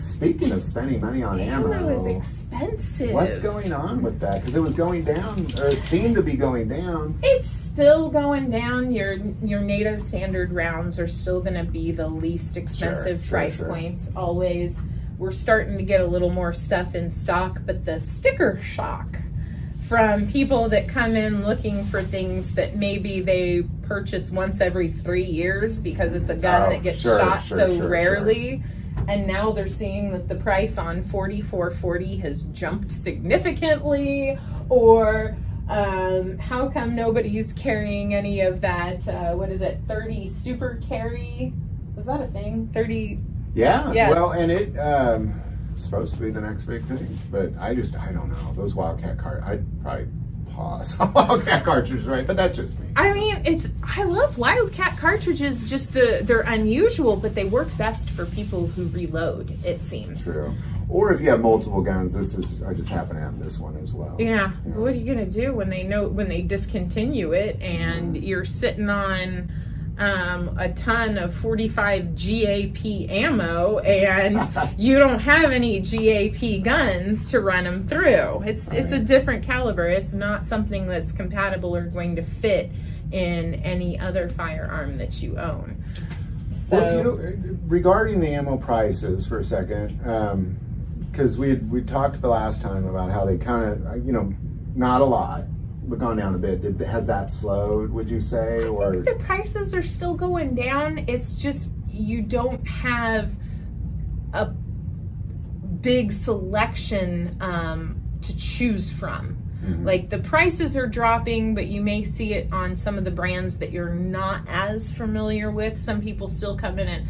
speaking of spending money on Ammo is expensive. What's going on with that? Because it was going down, or it seemed to be going down. It's still going down. Your NATO standard rounds are still going to be the least expensive price points always. We're starting to get a little more stuff in stock, but the sticker shock from people that come in looking for things that maybe they purchase once every 3 years because it's a gun that gets shot so rarely. And now they're seeing that the price on 4440 has jumped significantly, or how come nobody's carrying any of that, 30 super carry? Was that a thing? 30? Yeah. Well, and it supposed to be the next big thing, but I don't know. Those Wildcat I'd probably pause on Wildcat cartridges, right? But that's just me. I mean, I love Wildcat cartridges, just they're unusual, but they work best for people who reload, it seems. True. Or if you have multiple guns, I just happen to have this one as well. Yeah. What are you gonna do when they discontinue it and you're sitting on a ton of 45 GAP ammo and you don't have any GAP guns to run them through? It's a different caliber. It's not something that's compatible or going to fit in any other firearm that you own. So, well, regarding the ammo prices for a second, because we talked the last time about how they kind of, not a lot, but gone down a bit. Has that slowed, would you say? I think the prices are still going down. It's just you don't have a big selection to choose from. Mm-hmm. Like the prices are dropping, but you may see it on some of the brands that you're not as familiar with. Some people still come in and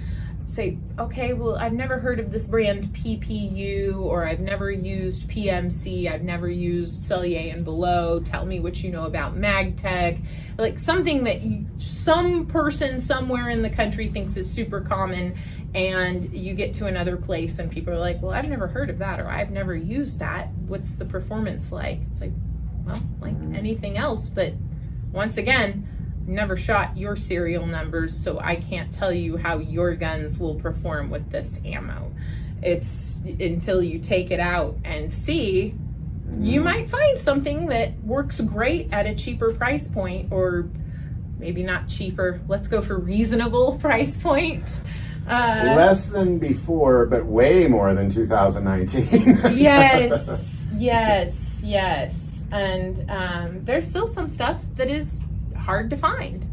say, okay, well, I've never heard of this brand PPU, or I've never used PMC, I've never used Cellier and Below. Tell me what you know about MagTech. Like something that some person somewhere in the country thinks is super common, and you get to another place and people are like, well, I've never heard of that, or I've never used that. What's the performance like? It's like, well, like anything else, but once again, never shot your serial numbers, so I can't tell you how your guns will perform with this ammo. It's until you take it out and see, you might find something that works great at a cheaper price point, or maybe not cheaper. Let's go for reasonable price point. Less than before, but way more than 2019. Yes. And there's still some stuff that is hard to find.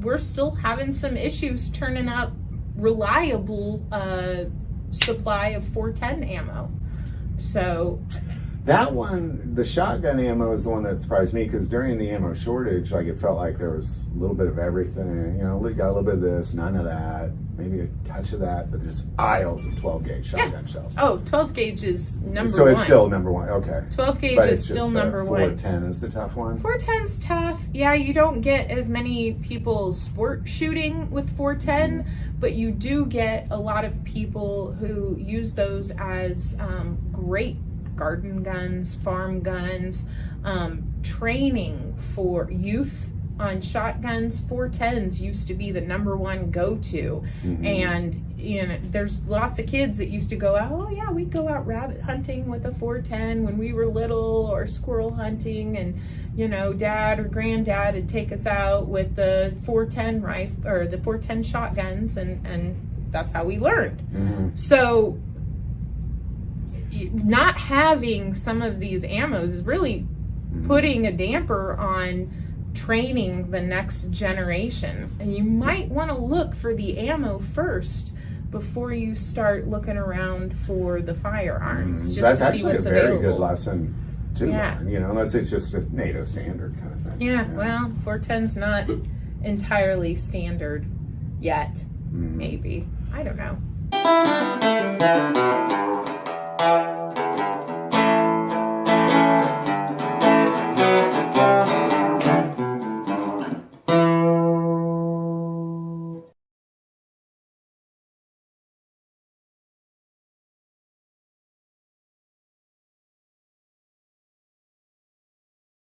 We're still having some issues turning up reliable supply of 410 ammo. So that one, the shotgun ammo, is the one that surprised me, because during the ammo shortage, like, it felt like there was a little bit of everything. We got a little bit of this, none of that, maybe a touch of that, but just aisles of 12 gauge shotgun shells. Oh, 12 gauge is number one. So it's still number one. Okay. 12 gauge is still number one. 410 is the tough one. 410's tough. Yeah, you don't get as many people sport shooting with 410, but you do get a lot of people who use those as great garden guns, farm guns, training for youth on shotguns. 410s used to be the number one go-to. And there's lots of kids that used to go out, oh yeah, we'd go out rabbit hunting with a 410 when we were little, or squirrel hunting, and dad or granddad would take us out with the 410 rifle or the 410 shotguns, and that's how we learned. So not having some of these ammos is really putting a damper on training the next generation. And you might want to look for the ammo first before you start looking around for the firearms, just to see what's available. That's actually a very good lesson to learn, unless it's just a NATO standard kind of thing. Yeah, well, 410's not entirely standard yet. Maybe. I don't know.